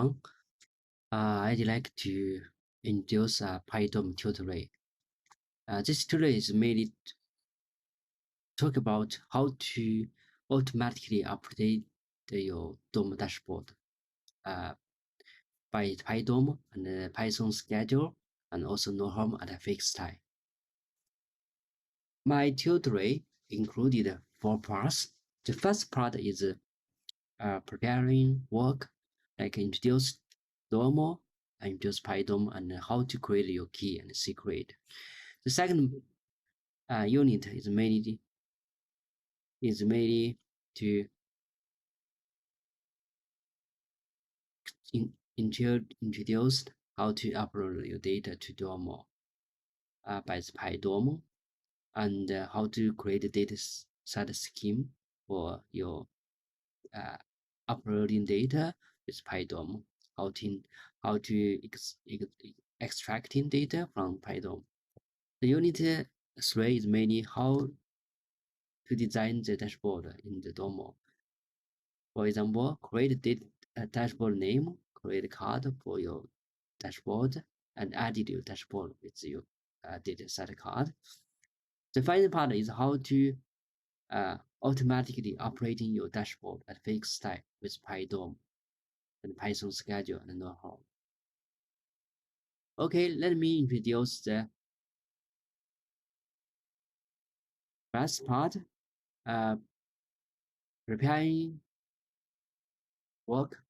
everyone. I'd like to introduce Pydomo tutorial. This tutorial is mainly talk about how to automatically update your Domo dashboard by Pydomo and Python schedule, and also Nohup at a fixed time. My tutorial included 4 parts. The first part is preparing work, like introduce Domo, introduce Pydomo, and how to create your key and secret. The second unit is mainly to introduce how to upload your data to Domo by Pydomo, and how to create a dataset scheme for your uploading data with Pydomo, how to extracting data from Pydomo. The unit 3 is mainly how to design the dashboard in the Domo. For example, create a dashboard name, create a card for your dashboard, and edit your dashboard with your dataset card. The final part is how to automatically operating your dashboard at fixed time with Pydomo and Python schedule and know-how. Okay, let me introduce the first part, preparing work.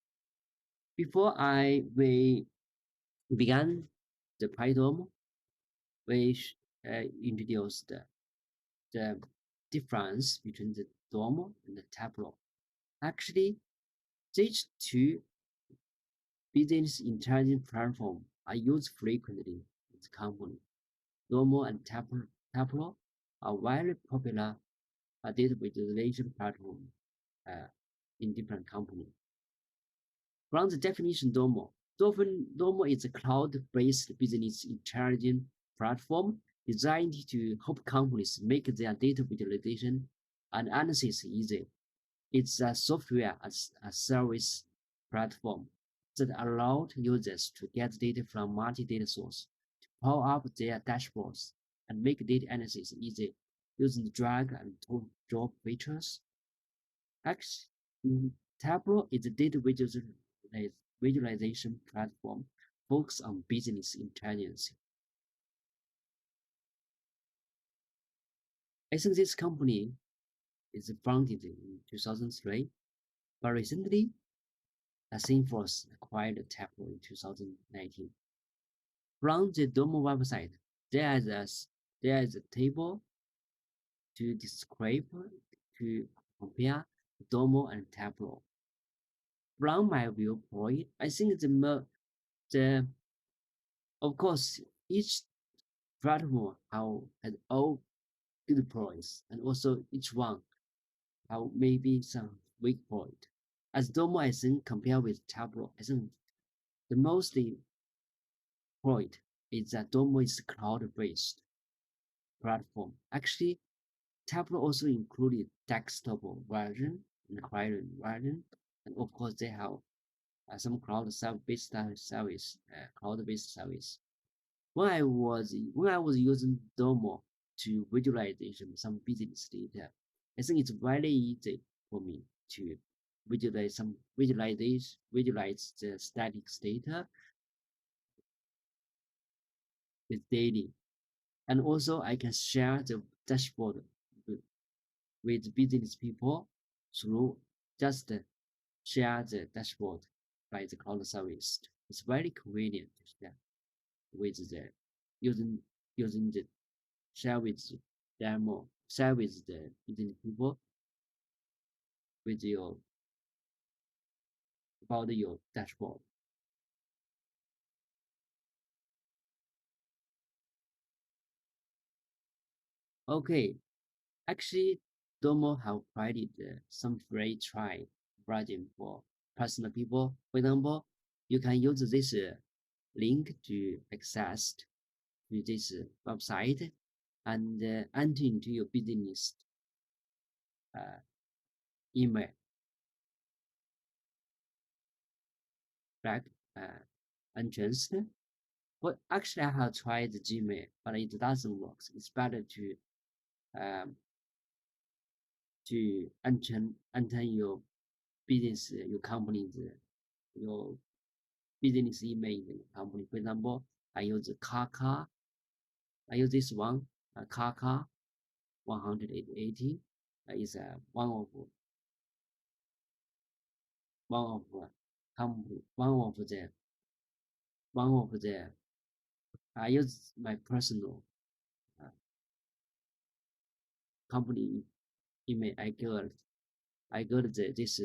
Before we began the Pydomo, we introduced the difference between the Domo and the Tableau. Actually, these two business intelligence platforms are used frequently in the company. Domo and Tableau are very popular data visualization platforms in different companies. From the definition, Domo is a cloud-based business intelligence platform designed to help companies make their data visualization and analysis easy. It's a software as a service platform that allows users to get data from multi-data sources, to power up their dashboards, and make data analysis easy using drag and drop features. Actually, Tableau is a data visualization platform focused on business intelligence. I think this company is founded in 2003, but recently, Salesforce acquired Tableau in 2019. From the Domo website, there is a table to compare Domo and Tableau. From my viewpoint, I think of course each platform has all good points, and also each one have maybe some weak point. As Domo, I think compared with Tableau, I think the most point is that Domo is a cloud-based platform. Actually, Tableau also included desktop version and client version, and of course they have some cloud-based service. When I was using Domo to visualize some business data, I think it's very easy for me to visualize the static data with daily, and also I can share the dashboard with business people through just share the dashboard by the cloud service. It's very convenient to share with the using the share with demo, share with the business people with about your dashboard. Okay, actually, Domo have provided some free trial version for personal people. For example, you can use this link to access to this website and enter into your business uh, email. flag entrance. But actually, I have tried Gmail, but it doesn't work. It's better um, to enter your business, your company's, your business email in the company. For example, I use Kaka. I use this one, Kaka 180. Is one of company, one of the. I use my personal uh, company email. I got this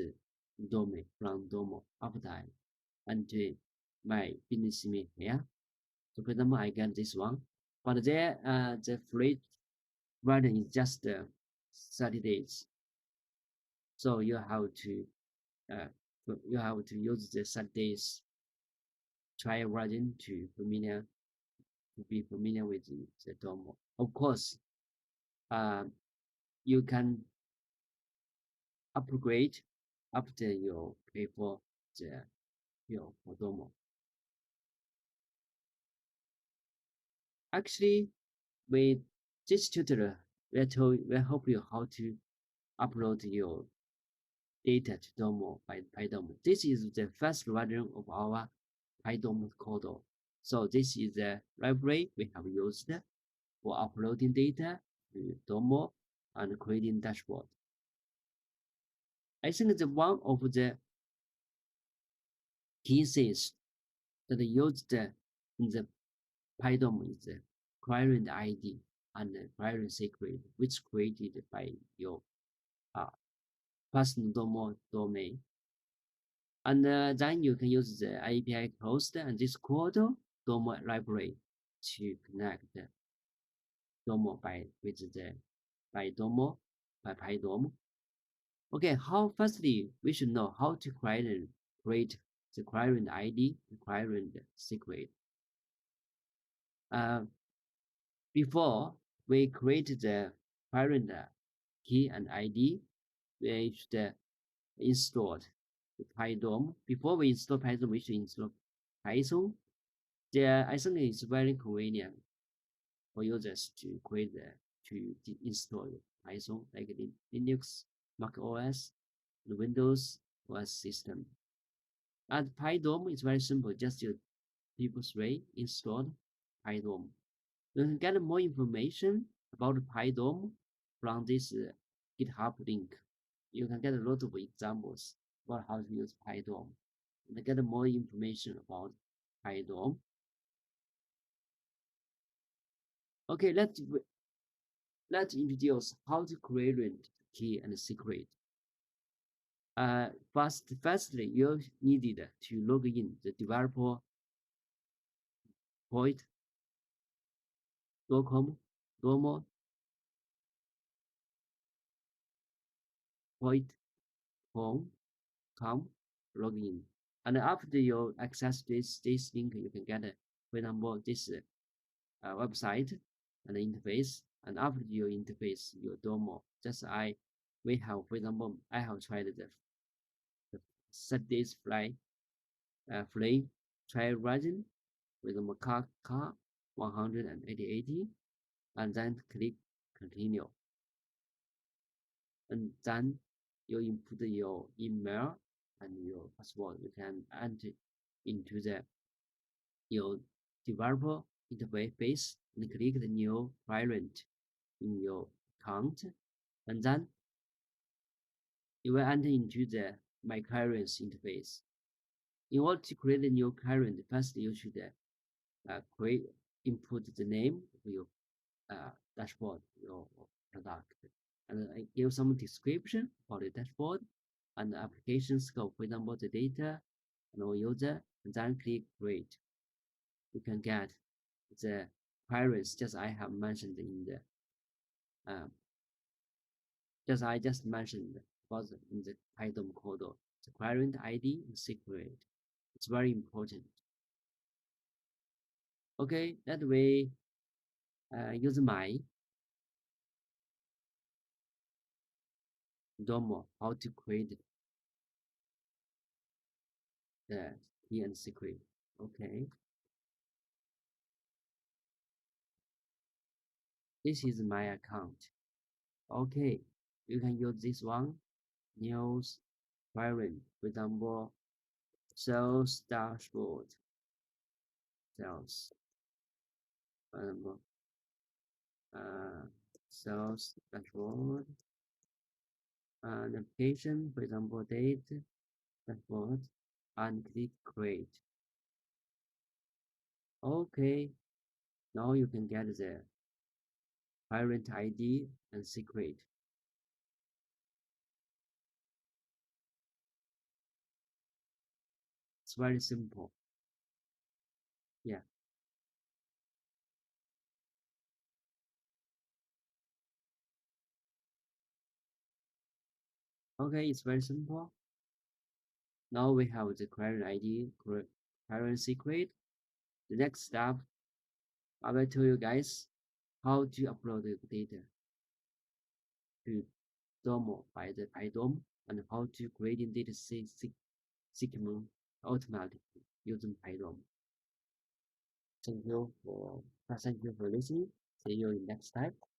domain from Domo after I enter my business email here. So for example, I get this one, but the free version is just 30 days. So uh, you have to use the 30 days trial version to be familiar with the Domo. Of course, you can upgrade after you pay for the for Domo. Actually, with this tutorial, we'll help you how to upload your data to Domo by Pydomo. This is the first version of our Pydomo code. So this is the library we have used for uploading data to Domo and creating dashboard. I think the one of the key things that used in the Pydomo is the query ID and the query secret, which created by your personal Domo domain. And then you can use the API host and this code Domo library to connect Domo by Pydomo. Okay, how firstly we should know how to create the query ID, the query secret. Before we create the query key and ID, we should install the Pydomo. Before we install Python, we should install Python. I think it's very convenient for users to install Python like Linux, Mac OS, and Windows OS system. And Pydomo is very simple, just use pip3 install Pydomo. You can get more information about Pydomo from this GitHub link. You can get a lot of examples about how to use Pydomo and get more information about Pydomo. Okay, let's introduce how to create key and secret. Firstly, you needed to log in the developer Pydomo Python.com login. And after you access this link, you can get, for example, this website and interface. And after your interface, your Domo, we have, for example, I have tried the set this free trial version with the Macaca 180 and then click continue. And then you input your email and your password. You can enter into your developer interface and click the new parent in your account, and then you will enter into the my currents interface. In order to create a new current, first you should input the name of your dashboard, your product, and give some description about the dashboard and the application scope, for example, the data and user, and then click create. You can get the queries just I have mentioned in the I just mentioned about in the Python code, the query ID and secret. It's very important. Okay, that way use my Domo how to create the key and secret. Okay, this is my account. Okay, you can use this one. News query, for example, sales dashboard, sales, for example, uh, sales dashboard, application, for example, date dashboard, and click create. Okay, now you can get the parent ID and secret. It's very simple. Yeah. Okay, it's very simple. Now we have the parent ID, parent secret. The next step, I will tell you guys how to upload the data to Domo by the Pydomo and how to create data segment automatically using Pydomo. Thank you for listening. See you in next time.